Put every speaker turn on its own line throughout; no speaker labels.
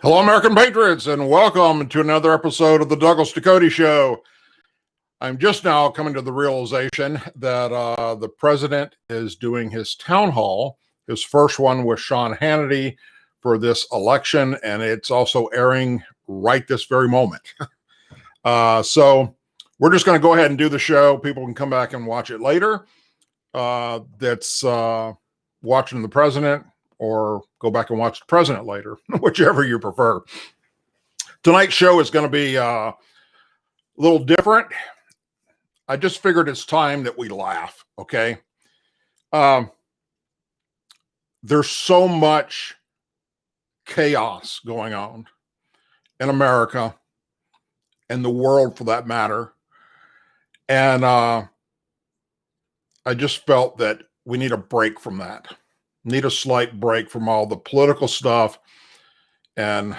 Hello, American patriots, and welcome to another episode of the Ducote Show. I'm just now coming to the realization that the president is doing his town hall, his first one with Sean Hannity for this election, and it's also airing right this very moment. So we're just going to go ahead and do the show. People can come back and watch it later. That's watching the president, or go back and watch the president later, whichever you prefer. Tonight's show is going to be a little different. I just figured it's time that we laugh, okay? There's so much chaos going on in America and the world for that matter. And I just felt that we need a break from that. Need a slight break from all the political stuff and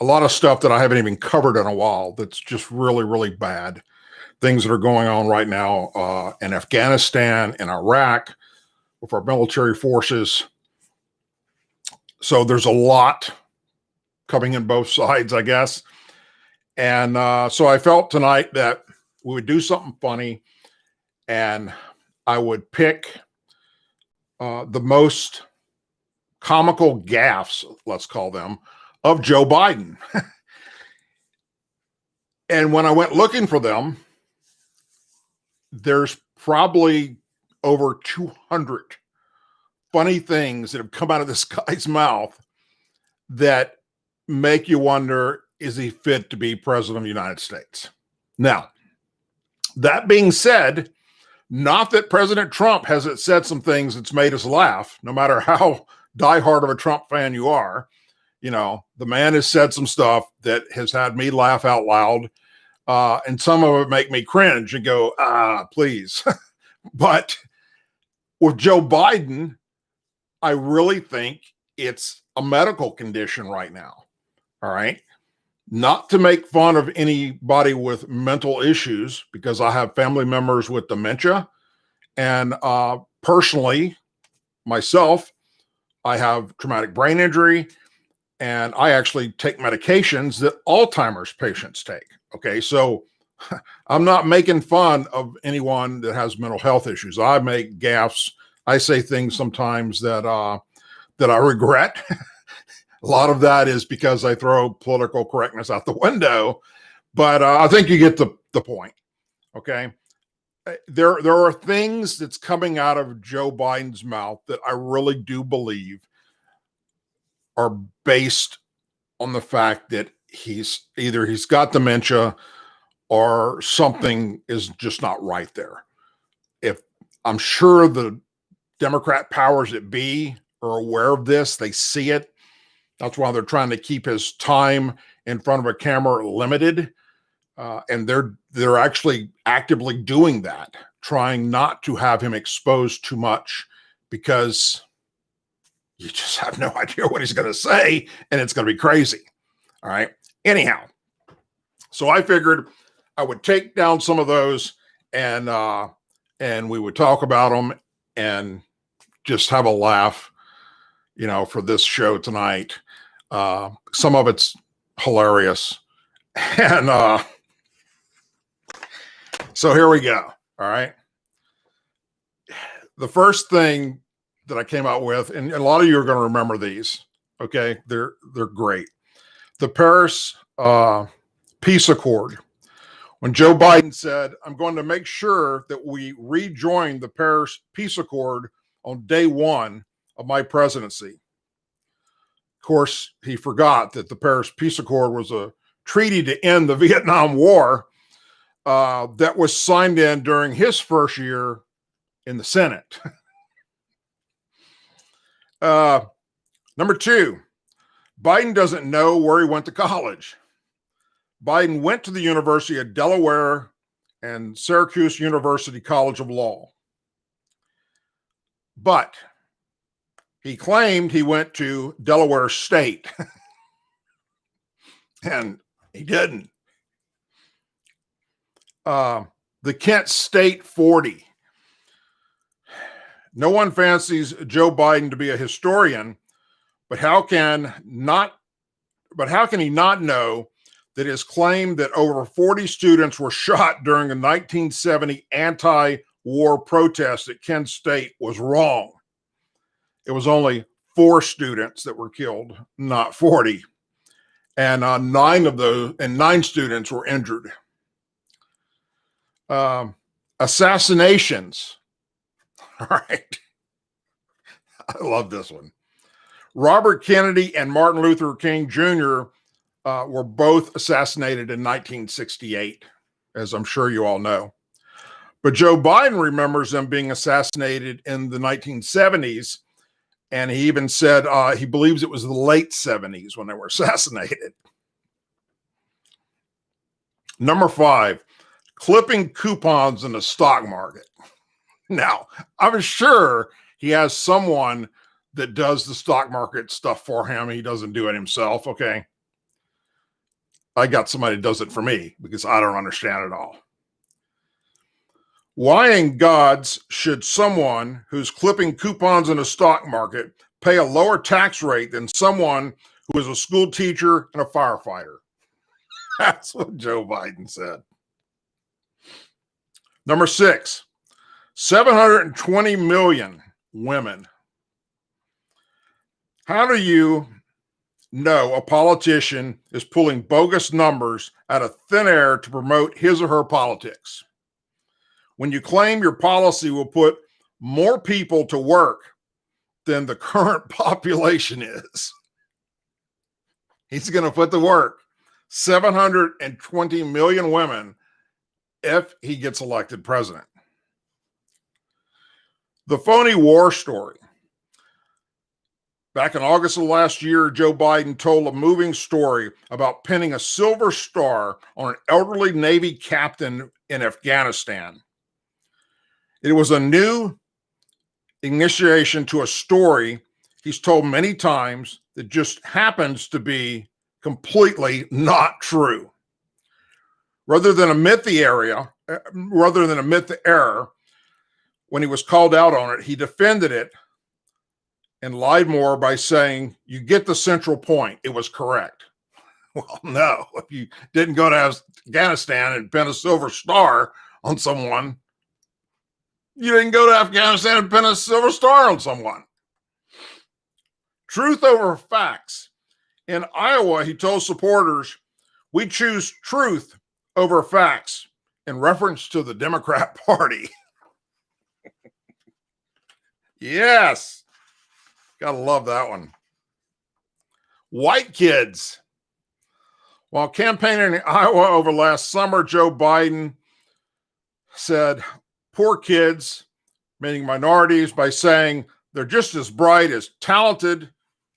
a lot of stuff that I haven't even covered in a while that's just really, really bad. Things that are going on right now in Afghanistan, in Iraq, with our military forces. So there's a lot coming in both sides, I guess. And so I felt tonight that we would do something funny, and I would pick the most comical gaffes, let's call them, of Joe Biden. And when I went looking for them, there's probably over 200 funny things that have come out of this guy's mouth that make you wonder, is he fit to be president of the United States? Now, that being said, not that President Trump hasn't said some things that's made us laugh, no matter how diehard of a Trump fan you are. You know, the man has said some stuff that has had me laugh out loud, and some of it make me cringe and go, please. But with Joe Biden, I really think it's a medical condition right now. All right. Not to make fun of anybody with mental issues, because I have family members with dementia. And personally, myself, I have traumatic brain injury, and I actually take medications that Alzheimer's patients take. Okay, so I'm not making fun of anyone that has mental health issues. I make gaffes. I say things sometimes that I regret. A lot of that is because I throw political correctness out the window, but I think you get the point. Okay, there are things that's coming out of Joe Biden's mouth that I really do believe are based on the fact that he's got dementia or something is just not right there. If I'm sure the Democrat powers that be are aware of this, they see it. That's why they're trying to keep his time in front of a camera limited. And they're actually actively doing that, trying not to have him exposed too much, because you just have no idea what he's going to say, and it's going to be crazy. All right. Anyhow, so I figured I would take down some of those, and we would talk about them and just have a laugh, you know, for this show tonight. Some of it's hilarious. And so here we go. All right. The first thing that I came out with, and a lot of you are going to remember these. Okay. They're great. The Paris Peace Accord. When Joe Biden said, I'm going to make sure that we rejoin the Paris Peace Accord on day one of my presidency. Of course, he forgot that the Paris Peace Accord was a treaty to end the Vietnam War that was signed in during his first year in the Senate. Number two, Biden doesn't know where he went to college. Biden went to the University of Delaware and Syracuse University College of Law. But he claimed he went to Delaware State. And he didn't. The Kent State 40. No one fancies Joe Biden to be a historian, but how can not But how can he not know that his claim that over 40 students were shot during a 1970 anti-war protest at Kent State was wrong? It was only 4 students that were killed, not 40. And 9 students were injured. Assassinations. All right. I love this one. Robert Kennedy and Martin Luther King Jr. Were both assassinated in 1968, as I'm sure you all know. But Joe Biden remembers them being assassinated in the 1970s, and he even said he believes it was the late 70s when they were assassinated. Number 5, clipping coupons in the stock market. Now, I'm sure he has someone that does the stock market stuff for him. He doesn't do it himself, okay? I got somebody that does it for me because I don't understand it all. Why in God's should someone who's clipping coupons in the stock market pay a lower tax rate than someone who is a school teacher and a firefighter? That's what Joe Biden said. Number 6, 720 million women. How do you know a politician is pulling bogus numbers out of thin air to promote his or her politics? When you claim your policy will put more people to work than the current population is, he's going to put to work 720 million women if he gets elected president. The Phony War Story. Back in August of last year, Joe Biden told a moving story about pinning a silver star on an elderly Navy captain in Afghanistan. It was a new initiation to a story he's told many times that just happens to be completely not true. Rather than admit the error, when he was called out on it, he defended it and lied more by saying, "You get the central point. It was correct." Well, no, if you didn't go to Afghanistan and pin a silver star on someone, you didn't go to Afghanistan and pin a silver star on someone. Truth over facts. In Iowa, he told supporters, "We choose truth over facts," in reference to the Democrat Party. Yes. Gotta love that one. White kids. While campaigning in Iowa over last summer, Joe Biden said, "Poor kids," meaning minorities, by saying they're just as bright, as talented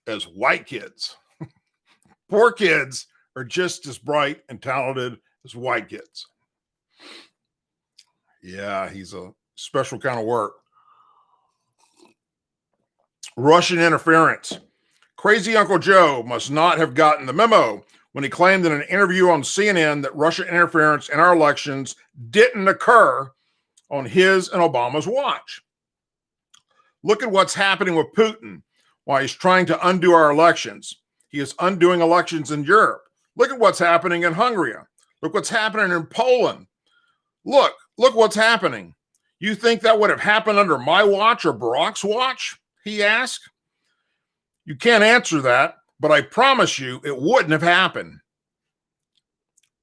as white kids. Poor kids are just as bright and talented as white kids. Yeah, he's a special kind of work. Russian interference. Crazy Uncle Joe must not have gotten the memo when he claimed in an interview on CNN that Russian interference in our elections didn't occur on his and Obama's watch. Look at what's happening with Putin while he's trying to undo our elections. He is undoing elections in Europe. Look at what's happening in Hungary. Look what's happening in Poland. Look what's happening. You think that would have happened under my watch or Barack's watch? He asked. You can't answer that, but I promise you it wouldn't have happened.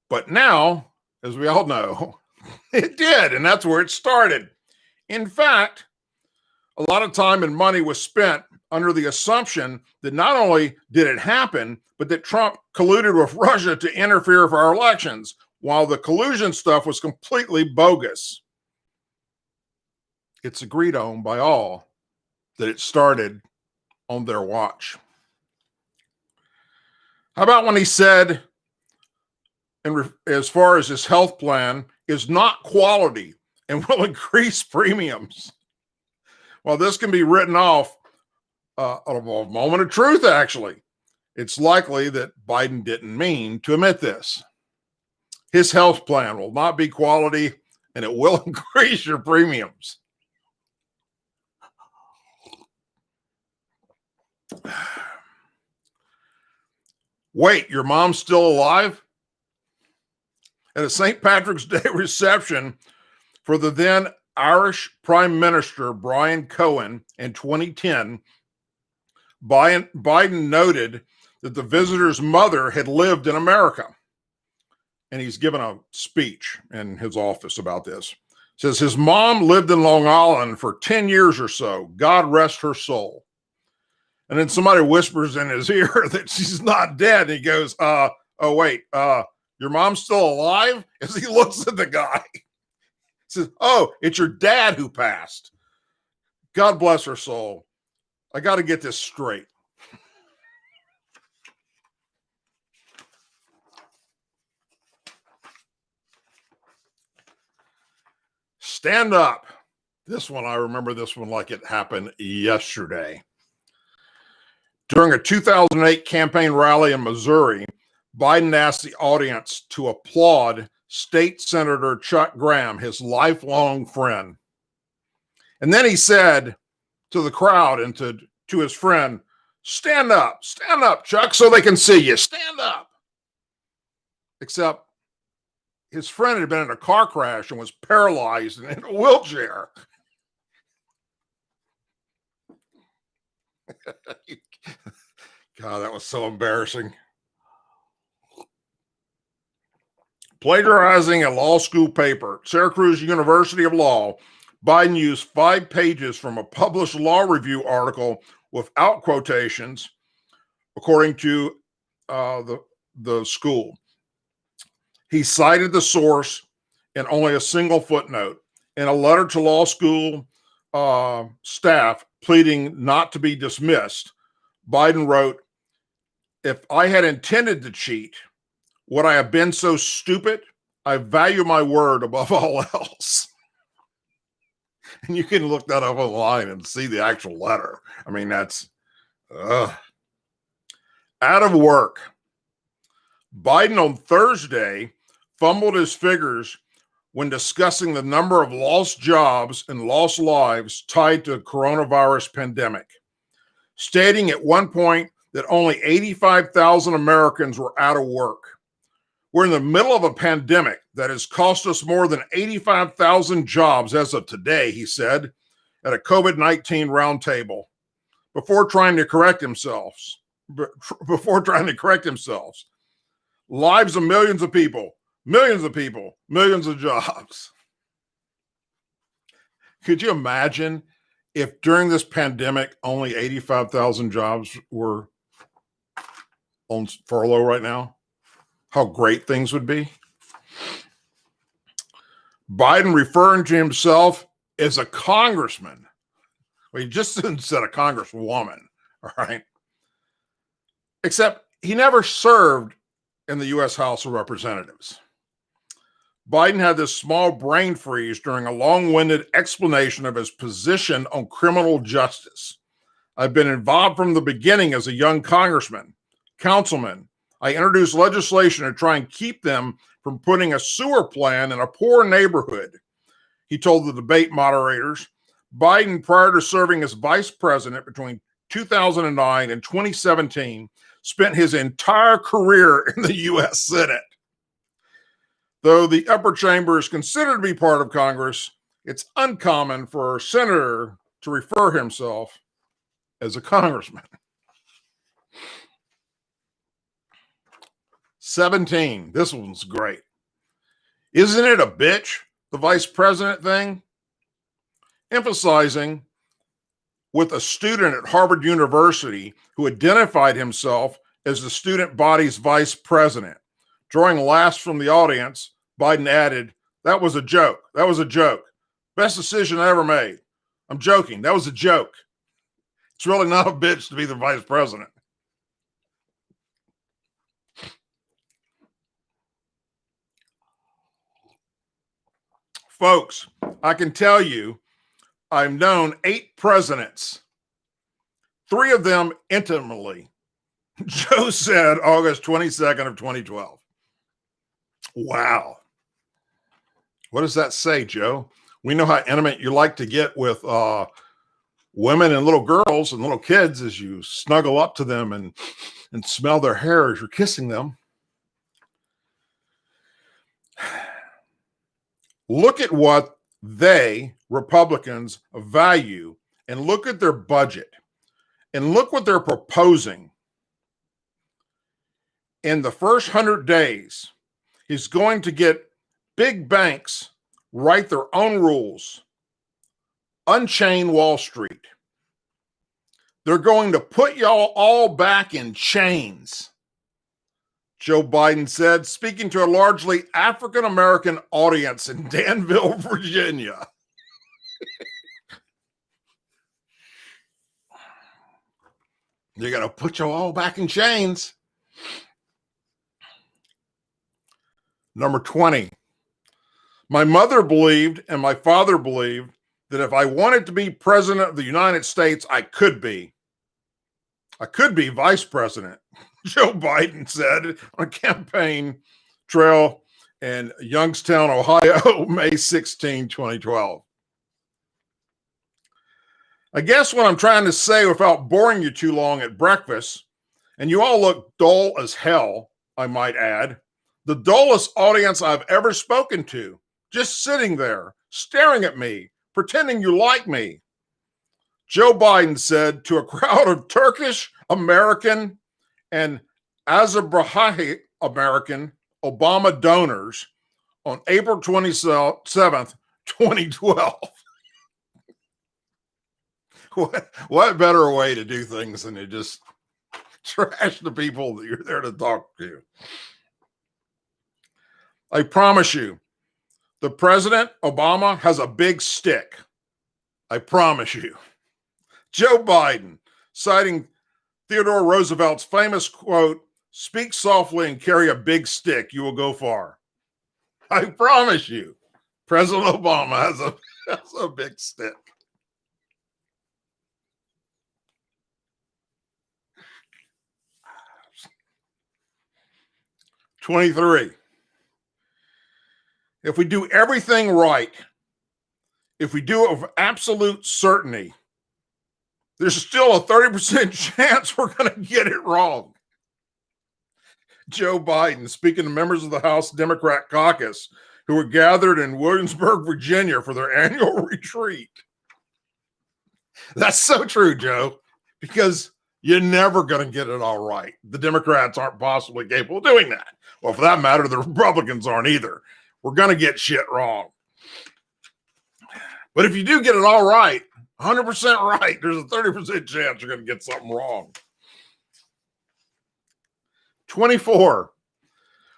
But now, as we all know, it did, and that's where it started. In fact, a lot of time and money was spent under the assumption that not only did it happen, but that Trump colluded with Russia to interfere for our elections, while the collusion stuff was completely bogus. It's agreed on by all that it started on their watch. How about when he said, as far as his health plan is not quality and will increase premiums? Well, this can be written off of a moment of truth, actually. It's likely that Biden didn't mean to admit this. His health plan will not be quality and it will increase your premiums. Wait, your mom's still alive? At a St. Patrick's Day reception for the then Irish Prime Minister Brian Cohen in 2010, Biden noted that the visitor's mother had lived in America. And he's given a speech in his office about this. It says his mom lived in Long Island for 10 years or so. God rest her soul. And then somebody whispers in his ear that she's not dead. And he goes, oh, wait, your mom's still alive? As he looks at the guy, he says, oh, it's your dad who passed. God bless her soul. I got to get this straight. Stand up. This one, I remember this one like it happened yesterday. During a 2008 campaign rally in Missouri, Biden asked the audience to applaud State Senator Chuck Graham, his lifelong friend. And then he said to the crowd and to his friend, stand up, Chuck, so they can see you. Stand up. Except his friend had been in a car crash and was paralyzed and in a wheelchair. God, that was so embarrassing. Plagiarizing a law school paper, Syracuse University of Law, Biden used 5 pages from a published law review article without quotations, according to the school. He cited the source in only a single footnote. In a letter to law school staff pleading not to be dismissed, Biden wrote, if I had intended to cheat, would I have been so stupid? I value my word above all else. And you can look that up online and see the actual letter. I mean, that's out of work. Biden on Thursday fumbled his figures when discussing the number of lost jobs and lost lives tied to the coronavirus pandemic, stating at one point that only 85,000 Americans were out of work. We're in the middle of a pandemic that has cost us more than 85,000 jobs as of today, he said at a COVID-19 roundtable before trying to correct himself. Lives of millions of people, millions of jobs. Could you imagine if during this pandemic only 85,000 jobs were on furlough right now? How great things would be. Biden referring to himself as a congressman. Well, he just said a congresswoman, all right? Except he never served in the U.S. House of Representatives. Biden had this small brain freeze during a long-winded explanation of his position on criminal justice. I've been involved from the beginning as a young congressman, councilman. I introduced legislation to try and keep them from putting a sewer plan in a poor neighborhood, he told the debate moderators. Biden, prior to serving as vice president between 2009 and 2017, spent his entire career in the U.S. Senate. Though the upper chamber is considered to be part of Congress, it's uncommon for a senator to refer himself as a congressman. 17. This one's great. Isn't it a bitch, the vice president thing? Emphasizing with a student at Harvard University who identified himself as the student body's vice president. Drawing laughs from the audience, Biden added, that was a joke. That was a joke. Best decision I ever made. I'm joking. That was a joke. It's really not a bitch to be the vice president. Folks, I can tell you, I've known 8 presidents, 3 of them intimately. Joe said August 22nd of 2012. Wow. What does that say, Joe? We know how intimate you like to get with women and little girls and little kids as you snuggle up to them and and smell their hair as you're kissing them. Look at what they, Republicans, value, and look at their budget, and look what they're proposing. In the first 100 days, he's going to get big banks write their own rules, unchain Wall Street. They're going to put y'all all back in chains, Joe Biden said, speaking to a largely African-American audience in Danville, Virginia. They're going to put you all back in chains. Number 20. My mother believed and my father believed that if I wanted to be president of the United States, I could be. I could be vice president, Joe Biden said on a campaign trail in Youngstown, Ohio, May 16, 2012. I guess what I'm trying to say without boring you too long at breakfast, and you all look dull as hell, I might add, the dullest audience I've ever spoken to, just sitting there, staring at me, pretending you like me. Joe Biden said to a crowd of Turkish American and Azerbaijani American Obama donors on April 27th, 2012. What better way to do things than to just trash the people that you're there to talk to? I promise you, the President, Obama, has a big stick. I promise you. Joe Biden, citing Theodore Roosevelt's famous quote, "Speak softly and carry a big stick, you will go far." I promise you, President Obama has a big stick. "23. If we do everything right, if we do it with absolute certainty, there's still a 30% chance we're going to get it wrong." Joe Biden, speaking to members of the House Democrat caucus who were gathered in Williamsburg, Virginia for their annual retreat. That's so true, Joe, because you're never going to get it all right. The Democrats aren't possibly capable of doing that. Well, for that matter, the Republicans aren't either. We're going to get shit wrong. But if you do get it all right, 100% right, there's a 30% chance you're going to get something wrong. 24.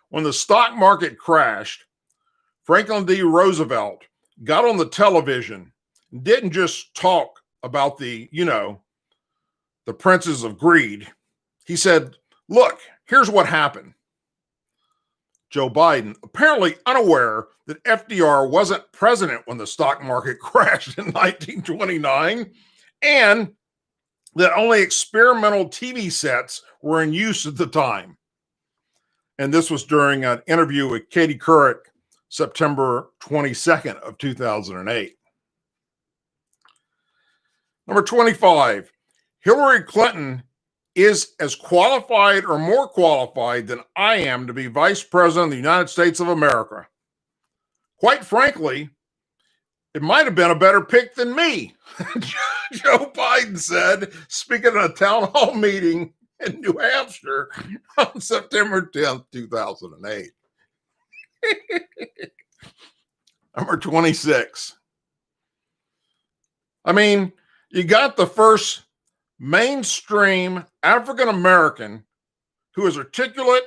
When the stock market crashed, Franklin D. Roosevelt got on the television and didn't just talk about the princes of greed. He said, "Look, here's what happened." Joe Biden, apparently unaware that FDR wasn't president when the stock market crashed in 1929, and that only experimental TV sets were in use at the time. And this was during an interview with Katie Couric, September 22nd of 2008. Number 25, Hillary Clinton is as qualified or more qualified than I am to be vice president of the United States of America. Quite frankly, it might have been a better pick than me, Joe Biden said, speaking at a town hall meeting in New Hampshire on September 10th, 2008. Number 26. I mean, you got the first mainstream African-American who is articulate,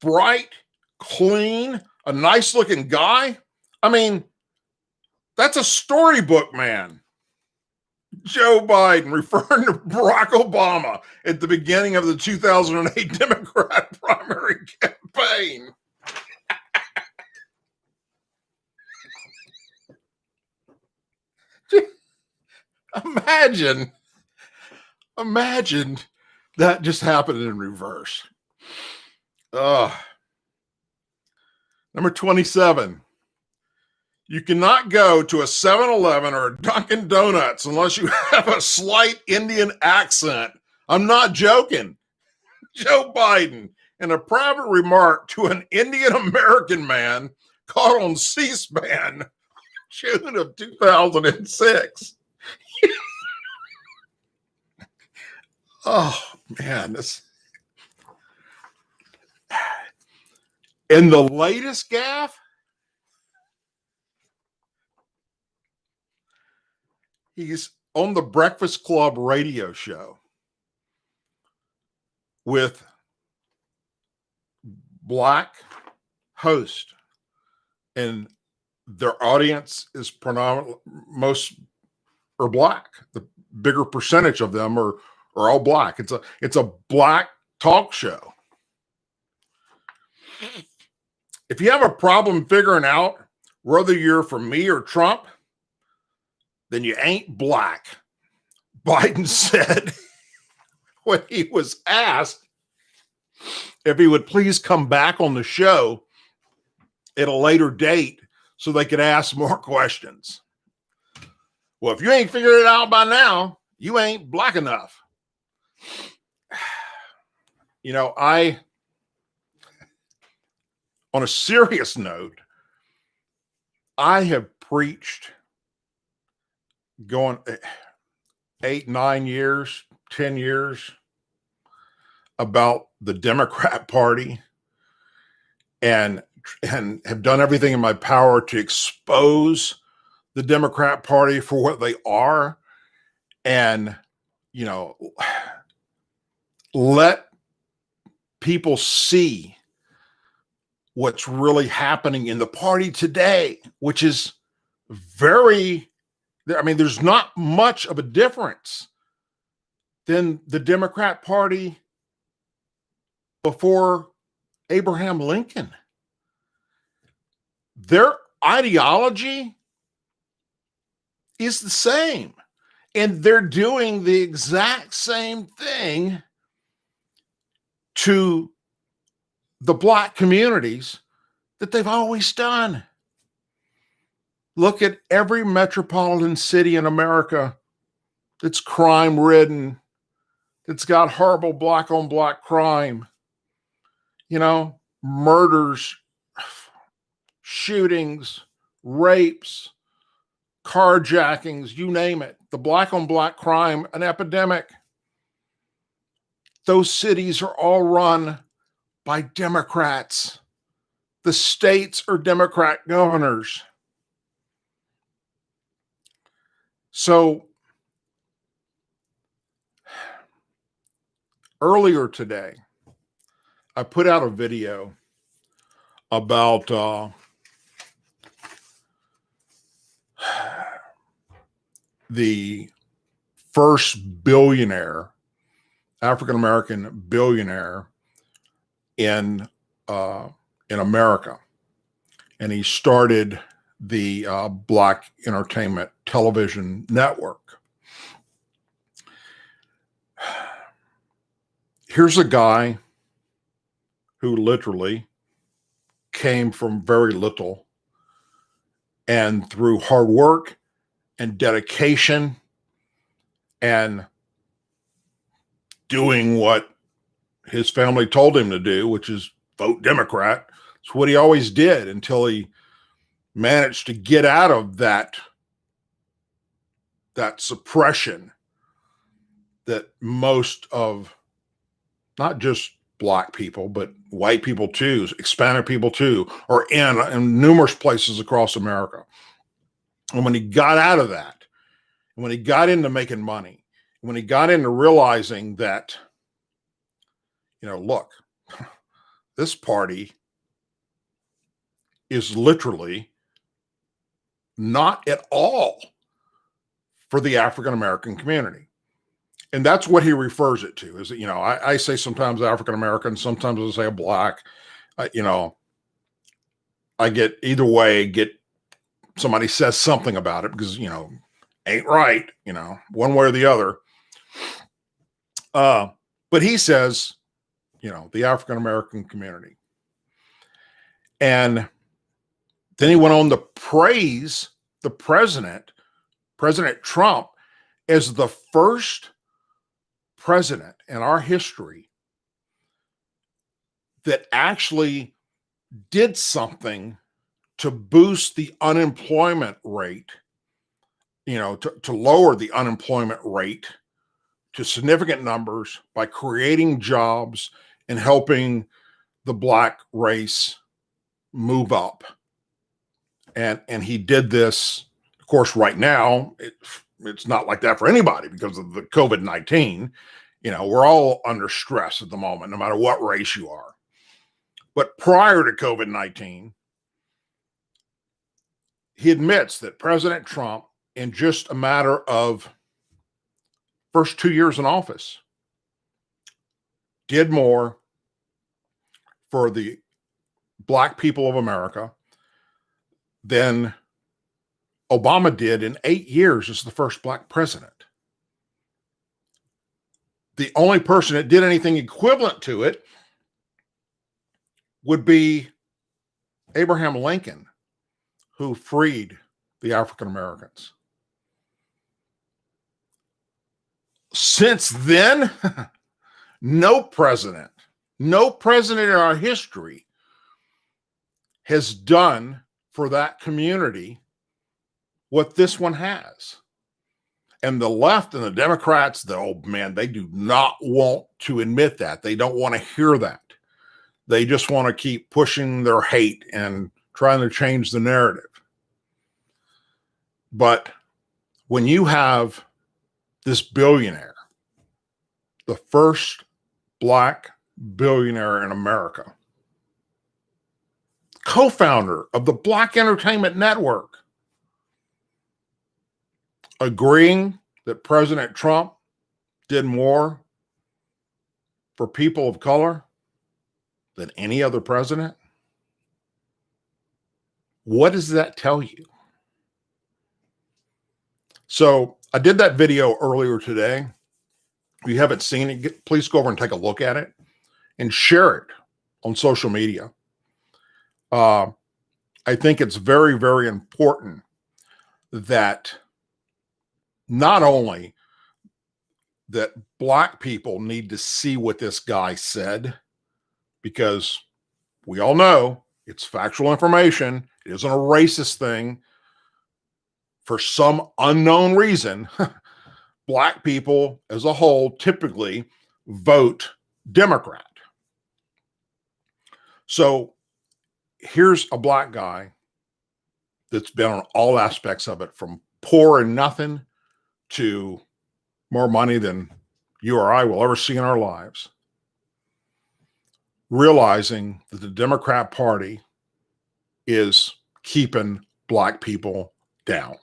bright, clean, a nice-looking guy. I mean, that's a storybook man. Joe Biden referring to Barack Obama at the beginning of the 2008 Democrat primary campaign. Imagine that just happened in reverse. Number 27. You cannot go to a 7-Eleven or a Dunkin' Donuts unless you have a slight Indian accent. I'm not joking. Joe Biden, in a private remark to an Indian American man caught on C-SPAN, June of 2006. Oh, man. And the latest gaffe, he's on the Breakfast Club radio show with black host, and their audience is predominantly, most are black. The bigger percentage of them are all black. It's a black talk show. If you have a problem figuring out whether you're for me or Trump, then you ain't black, Biden said when he was asked if he would please come back on the show at a later date so they could ask more questions. Well, if you ain't figured it out by now, you ain't black enough. You know, on a serious note, I have preached going 8, 9 years, 10 years about the Democrat Party and have done everything in my power to expose the Democrat Party for what they are and, you know, let people see what's really happening in the party today, which is there's not much of a difference than the Democrat Party before Abraham Lincoln. Their ideology is the same, and they're doing the exact same thing to the black communities that they've always done. Look at every metropolitan city in America that's crime-ridden, that's got horrible black-on-black crime, you know, murders, shootings, rapes, carjackings, you name it. The black-on-black crime, an epidemic. Those cities are all run by Democrats. The states are Democrat governors. So earlier today, I put out a video about the first billionaire, African-American billionaire in America. And he started the Black Entertainment Television Network. Here's a guy who literally came from very little, and through hard work and dedication and doing what his family told him to do, which is vote Democrat. It's what he always did until he managed to get out of that suppression that most of, not just black people, but white people too, Hispanic people too, are in numerous places across America. And when he got out of that, when he got into making money, when he got into realizing that, you know, look, this party is literally not at all for the African-American community. And that's what he refers it to, is that, you know, I say sometimes African-American, sometimes I say a black, you know, I get either way, somebody says something about it because, you know, ain't right, you know, one way or the other. But he says, you know, the African-American community. And then he went on to praise the President Trump, as the first president in our history that actually did something to boost the unemployment rate, to lower the unemployment rate to significant numbers by creating jobs and helping the Black race move up. And he did this, of course. Right now, it's not like that for anybody because of the COVID-19. We're all under stress at the moment, no matter what race you are. But prior to COVID-19, he admits that President Trump, in just a matter of first 2 years in office, did more for the Black people of America than Obama did in 8 years as the first Black president. The only person that did anything equivalent to it would be Abraham Lincoln, who freed the African Americans. Since then, no president in our history has done for that community what this one has. And the left and the Democrats, they do not want to admit that. They don't want to hear that. They just want to keep pushing their hate and trying to change the narrative. But when you have this billionaire, the first Black billionaire in America, co-founder of the Black Entertainment Network, agreeing that President Trump did more for people of color than any other president, what does that tell you? So I did that video earlier today. If you haven't seen it, please go over and take a look at it and share it on social media. I think it's very, very important that not only that Black people need to see what this guy said, because we all know it's factual information. It isn't a racist thing. For some unknown reason, Black people as a whole typically vote Democrat. So here's a Black guy that's been on all aspects of it, from poor and nothing to more money than you or I will ever see in our lives, realizing that the Democrat Party is keeping Black people down.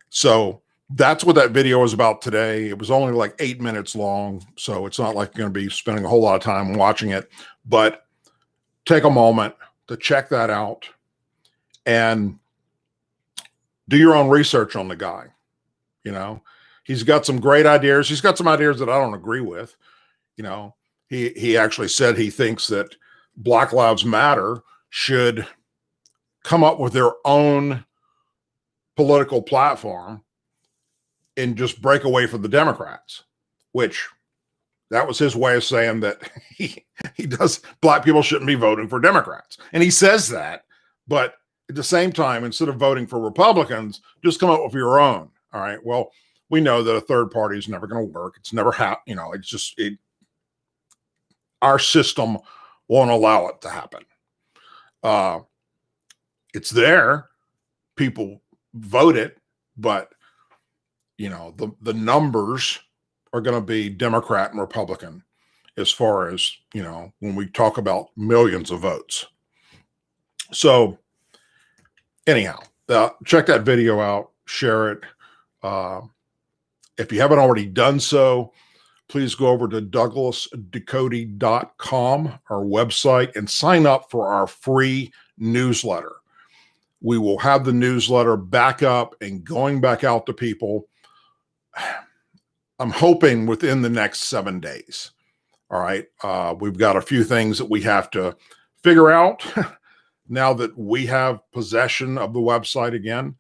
So that's what that video was about today. It was only like 8 minutes long, so it's not like you're going to be spending a whole lot of time watching it, but take a moment to check that out and do your own research on the guy. He's got some great ideas. He's got some ideas that I don't agree with. He actually said he thinks that Black Lives Matter should come up with their own political platform and just break away from the Democrats, which that was his way of saying that he does, Black people shouldn't be voting for Democrats. And he says that, but at the same time, instead of voting for Republicans, just come up with your own. All right. Well, we know that a third party is never going to work. It's never it's just, our system won't allow it to happen. It's there. People vote it, but the numbers are going to be Democrat and Republican as far as, when we talk about millions of votes. So anyhow, check that video out, share it. If you haven't already done so, please go over to DouglasDucote.com, our website, and sign up for our free newsletter. We will have the newsletter back up and going back out to people, I'm hoping within the next 7 days. All right. We've got a few things that we have to figure out now that we have possession of the website again.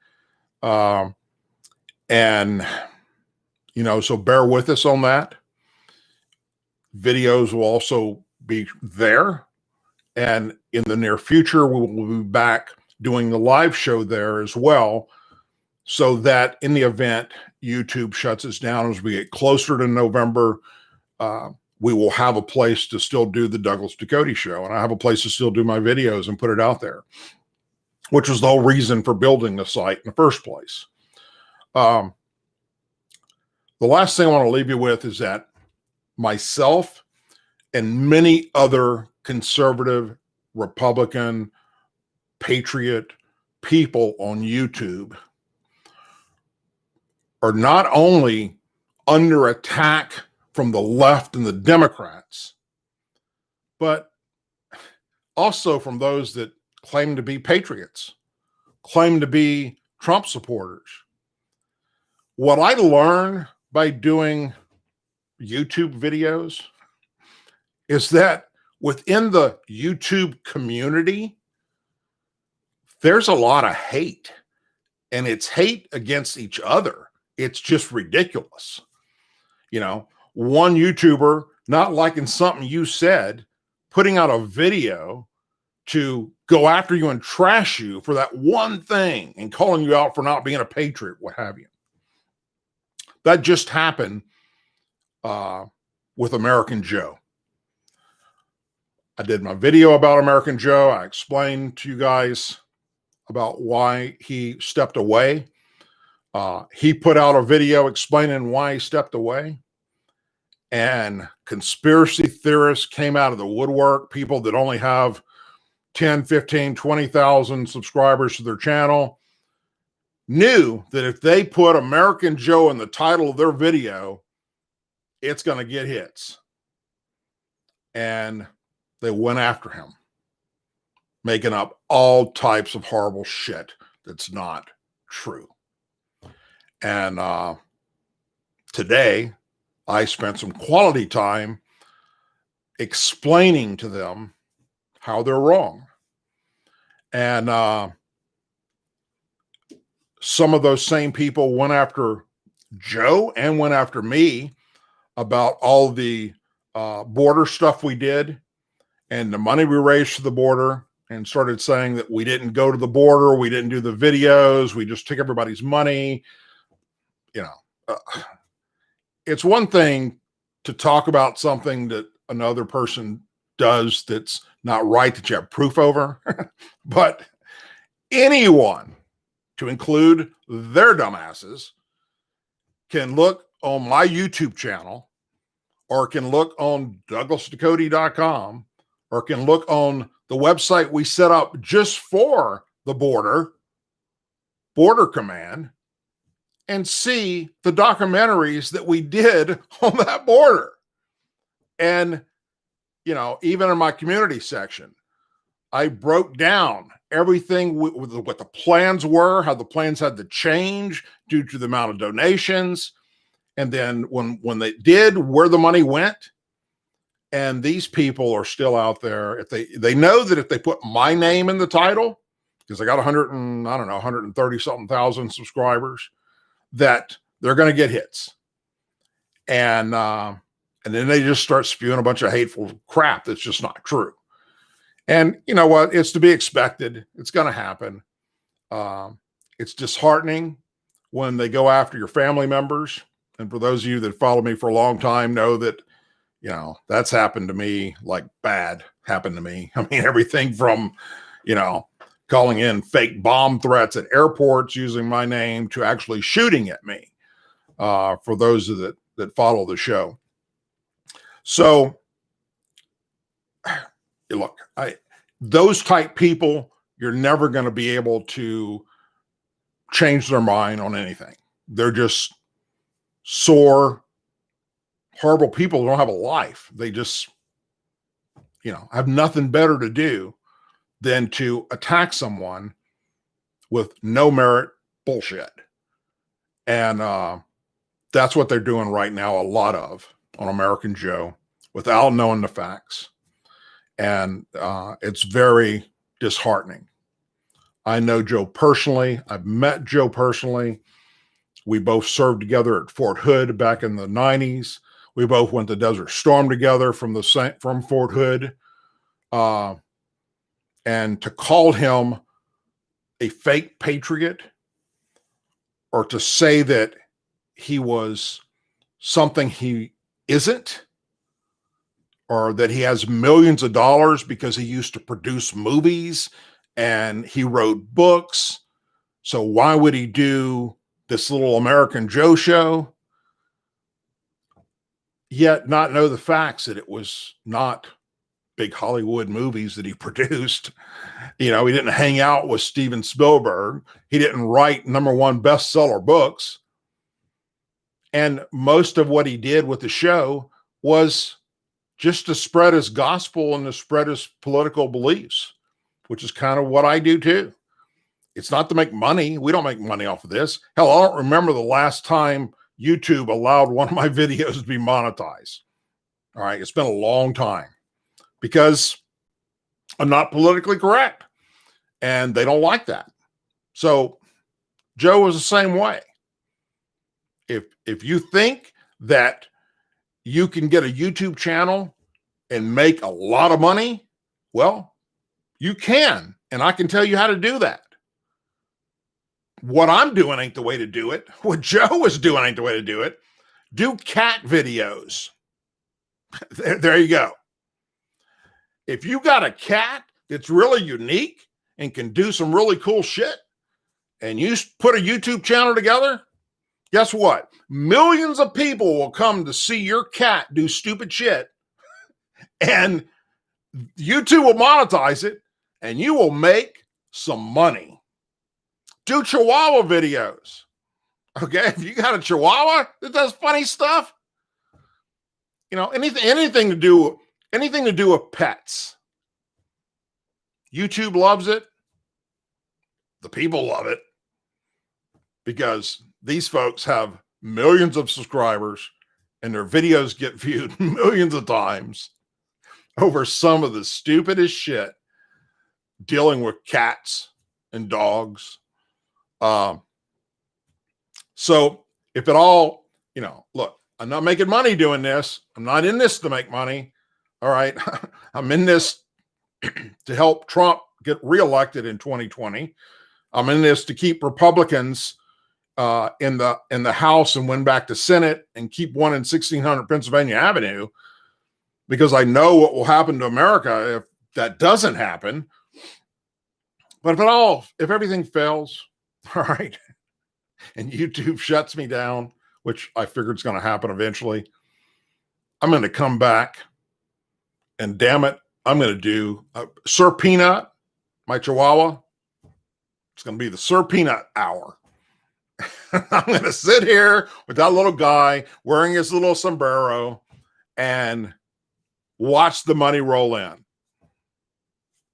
So bear with us on that. Videos will also be there. And in the near future, we will be back doing the live show there as well, so that in the event YouTube shuts us down as we get closer to November, we will have a place to still do the Douglas Ducote show. And I have a place to still do my videos and put it out there, which was the whole reason for building the site in the first place. The last thing I want to leave you with is that myself and many other conservative, Republican, patriot people on YouTube are not only under attack from the left and the Democrats, but also from those that claim to be patriots, claim to be Trump supporters. What I learned by doing YouTube videos is that within the YouTube community, there's a lot of hate, and it's hate against each other. It's just ridiculous. You know, one YouTuber not liking something you said, putting out a video to go after you and trash you for that one thing and calling you out for not being a patriot, what have you. That just happened with American Joe. I did my video about American Joe. I explained to you guys about why he stepped away. He put out a video explaining why he stepped away. And conspiracy theorists came out of the woodwork, people that only have 10, 15, 20,000 subscribers to their channel, knew that if they put American Joe in the title of their video, it's going to get hits. And they went after him, making up all types of horrible shit that's not true. And today, I spent some quality time explaining to them how they're wrong. And some of those same people went after Joe and went after me about all the border stuff we did and the money we raised for the border, and started saying that we didn't go to the border, we didn't do the videos, we just took everybody's money. You know, it's one thing to talk about something that another person does that's not right, that you have proof over, but anyone, to include their dumbasses, can look on my YouTube channel, or can look on DouglasDucote.com, or can look on the website we set up just for the border command, and see the documentaries that we did on that border. And, you know, even in my community section, I broke down everything with what the plans were, how the plans had to change due to the amount of donations. And then when they did, where the money went. And these people are still out there. If they know that if they put my name in the title, because I got 130 something thousand subscribers, that they're going to get hits. And then they just start spewing a bunch of hateful crap that's just not true. And you know what? It's to be expected. It's going to happen. It's disheartening when they go after your family members. And for those of you that follow me for a long time know that, you know, that's happened to me, like bad happened to me. I mean, everything from, you know, calling in fake bomb threats at airports using my name to actually shooting at me, for those that follow the show. So look, those type people, you're never going to be able to change their mind on anything. They're just sore, horrible people who don't have a life. They just, you know, have nothing better to do than to attack someone with no merit bullshit. And that's what they're doing right now, a lot of, on American Joe, without knowing the facts. And it's very disheartening. I know Joe personally. I've met Joe personally. We both served together at Fort Hood back in the 90s. We both went to Desert Storm together from Fort Hood. And to call him a fake patriot, or to say that he was something he isn't, or that he has millions of dollars because he used to produce movies and he wrote books, so why would he do this little American Joe show? Yet not know the facts that it was not big Hollywood movies that he produced. You know, he didn't hang out with Steven Spielberg. He didn't write #1 bestseller books. And most of what he did with the show was just to spread his gospel and to spread his political beliefs, which is kind of what I do too. It's not to make money. We don't make money off of this. Hell, I don't remember the last time YouTube allowed one of my videos to be monetized. All right. It's been a long time because I'm not politically correct and they don't like that. So Joe was the same way. If you think that you can get a YouTube channel and make a lot of money, well, you can. And I can tell you how to do that. What I'm doing ain't the way to do it. What Joe was doing ain't the way to do it. Do cat videos. There you go. If you got a cat that's really unique and can do some really cool shit, and you put a YouTube channel together, guess what? Millions of people will come to see your cat do stupid shit, and YouTube will monetize it, and you will make some money. Do Chihuahua videos. Okay, if you got a Chihuahua that does funny stuff, you know, anything to do with pets. YouTube loves it. The people love it because these folks have millions of subscribers and their videos get viewed millions of times over some of the stupidest shit dealing with cats and dogs. So if it all, you know, look, I'm not making money doing this. I'm not in this to make money. All right. I'm in this to help Trump get reelected in 2020. I'm in this to keep Republicans in the House and win back the Senate and keep one in 1600 Pennsylvania Avenue, because I know what will happen to America if that doesn't happen. But if everything fails, all right, and YouTube shuts me down, which I figured is going to happen eventually, I'm going to come back and damn it, I'm going to do Sir Peanut, my Chihuahua. It's going to be the Sir Peanut hour. I'm going to sit here with that little guy wearing his little sombrero and watch the money roll in.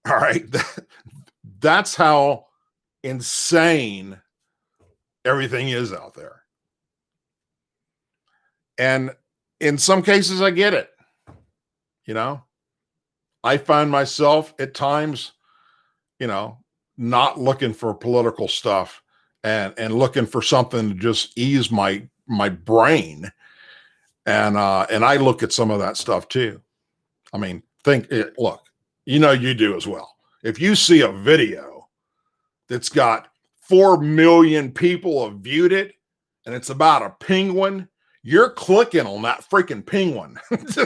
All right. That's how insane everything is out there. And in some cases, I get it. You know, I find myself at times, you know, not looking for political stuff and looking for something to just ease my brain. And I look at some of that stuff too. I mean, look, you know, you do as well. If you see a video that's got 4 million people have viewed it and it's about a penguin, you're clicking on that freaking penguin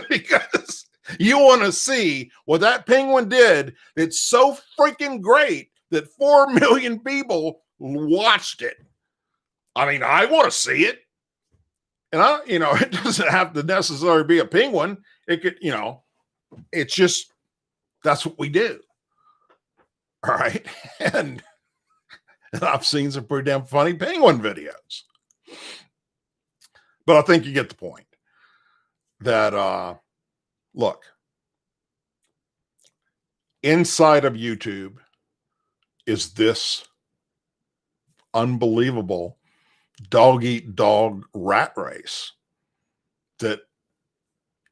because you want to see what that penguin did. It's so freaking great that 4 million people watched it. I mean, I want to see it. And it doesn't have to necessarily be a penguin. It could, it's just, that's what we do. All right. And I've seen some pretty damn funny penguin videos. But I think you get the point that, look, inside of YouTube is this unbelievable dog eat dog rat race that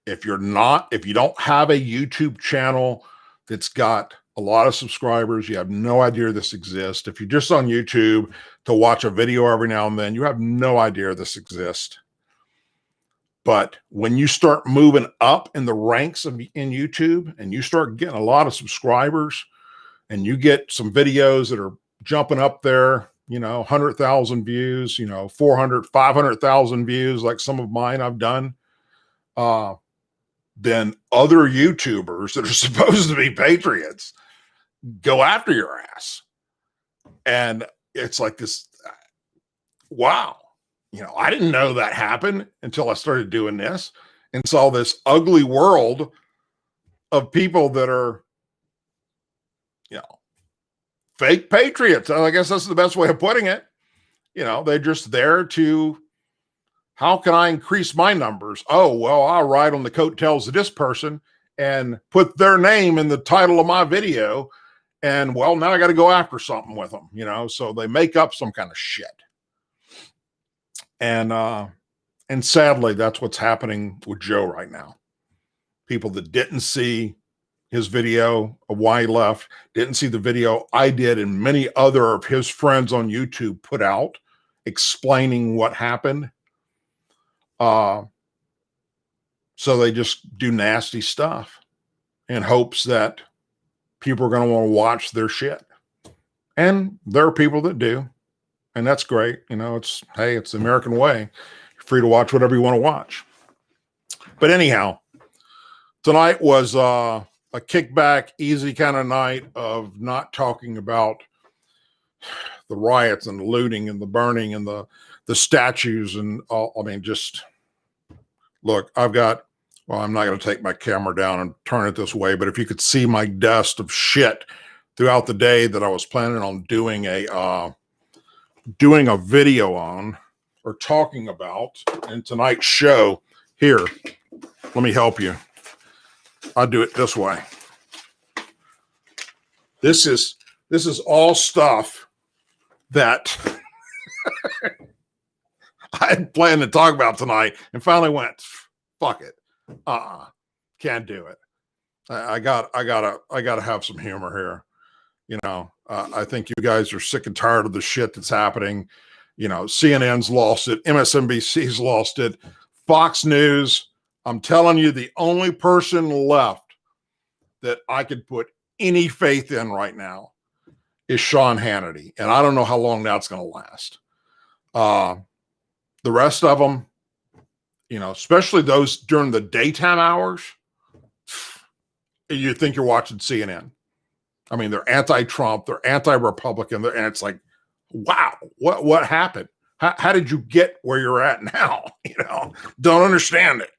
if you don't have a YouTube channel that's got a lot of subscribers, you have no idea this exists. If you're just on YouTube to watch a video every now and then, you have no idea this exists. But when you start moving up in the ranks in YouTube and you start getting a lot of subscribers and you get some videos that are jumping up there, 100,000 views, 400, 500,000 views, like some of mine I've done, then other YouTubers that are supposed to be patriots go after your ass. And it's like this, wow. I didn't know that happened until I started doing this and saw this ugly world of people that are, fake patriots. I guess that's the best way of putting it. They're just there to, how can I increase my numbers? Oh, well, I'll ride on the coattails of this person and put their name in the title of my video. And well, now I got to go after something with them, so they make up some kind of shit. And sadly, that's what's happening with Joe right now. People that didn't see his video of why he left, didn't see the video I did and many other of his friends on YouTube put out explaining what happened. So they just do nasty stuff in hopes that people are going to want to watch their shit. And there are people that do. And that's great. It's the American way. You're free to watch whatever you want to watch. But anyhow, tonight was a kickback, easy kind of night of not talking about the riots and the looting and the burning and the statues and all. I mean, just look, I'm not going to take my camera down and turn it this way, but if you could see my dust of shit throughout the day that I was planning on doing a video on or talking about in tonight's show, here, let me help you. I'll do it this way. This is all stuff that I had planned to talk about tonight and finally went, fuck it. Can't do it. I gotta have some humor here. I think you guys are sick and tired of the shit that's happening. CNN's lost it. MSNBC's lost it. Fox News. I'm telling you, the only person left that I could put any faith in right now is Sean Hannity. And I don't know how long that's going to last. The rest of them, especially those during the daytime hours, you think you're watching CNN. I mean, they're anti-Trump, they're anti-Republican, and it's like, wow, what happened? How did you get where you're at now? Don't understand it.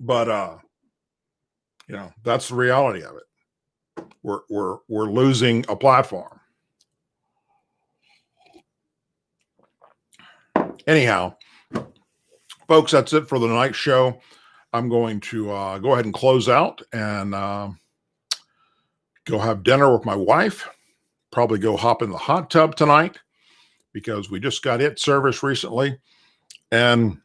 But that's the reality of it. We're losing a platform. Anyhow, folks, that's it for the night show. I'm going to go ahead and close out and go have dinner with my wife. Probably go hop in the hot tub tonight because we just got it service recently, and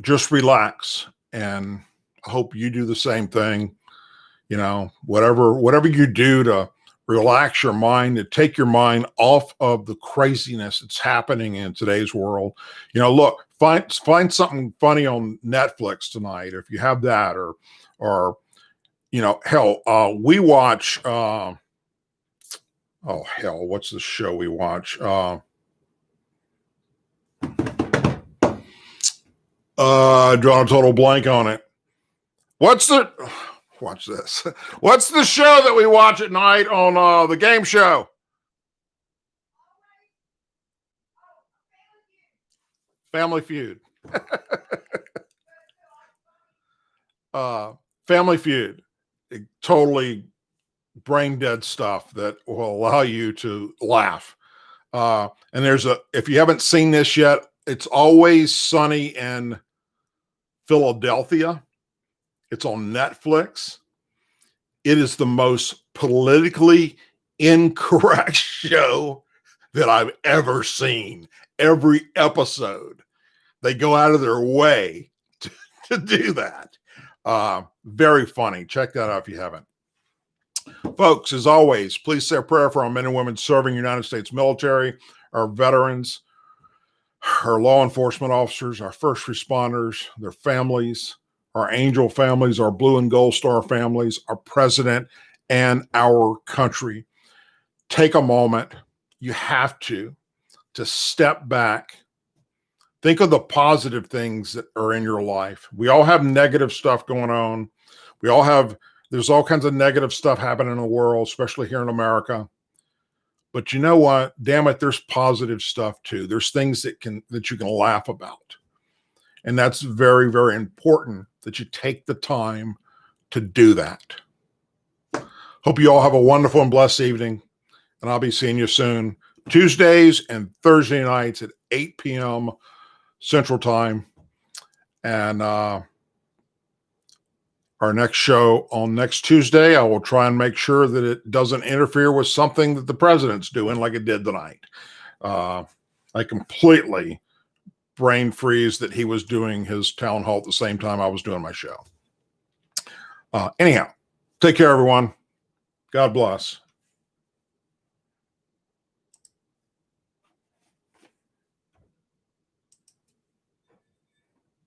just relax. And I hope you do the same thing. Whatever you do to relax your mind, to take your mind off of the craziness that's happening in today's world. Look, find something funny on Netflix tonight if you have that, or hell, we watch. What's the show we watch? Drawing a total blank on it. Watch this. What's the show that we watch at night on the game show? Family Feud. Family Feud. Totally brain dead stuff that will allow you to laugh. And if you haven't seen this yet, it's Always Sunny in Philadelphia. It's on Netflix. It is the most politically incorrect show that I've ever seen. Every episode, they go out of their way to do that. Very funny. Check that out if you haven't. Folks, as always, please say a prayer for our men and women serving the United States military, our veterans, our law enforcement officers, our first responders, their families, our angel families, our blue and gold star families, our president, and our country. Take a moment. You have to step back. Think of the positive things that are in your life. We all have negative stuff going on. There's all kinds of negative stuff happening in the world, especially here in America. But you know what? Damn it, there's positive stuff too. There's things that you can laugh about. And that's very, very important that you take the time to do that. Hope you all have a wonderful and blessed evening. And I'll be seeing you soon. Tuesdays and Thursday nights at 8 p.m. Central Time. And our next show on next Tuesday, I will try and make sure that it doesn't interfere with something that the president's doing like it did tonight. I completely brain freeze that he was doing his town hall at the same time I was doing my show. Anyhow, take care, everyone. God bless.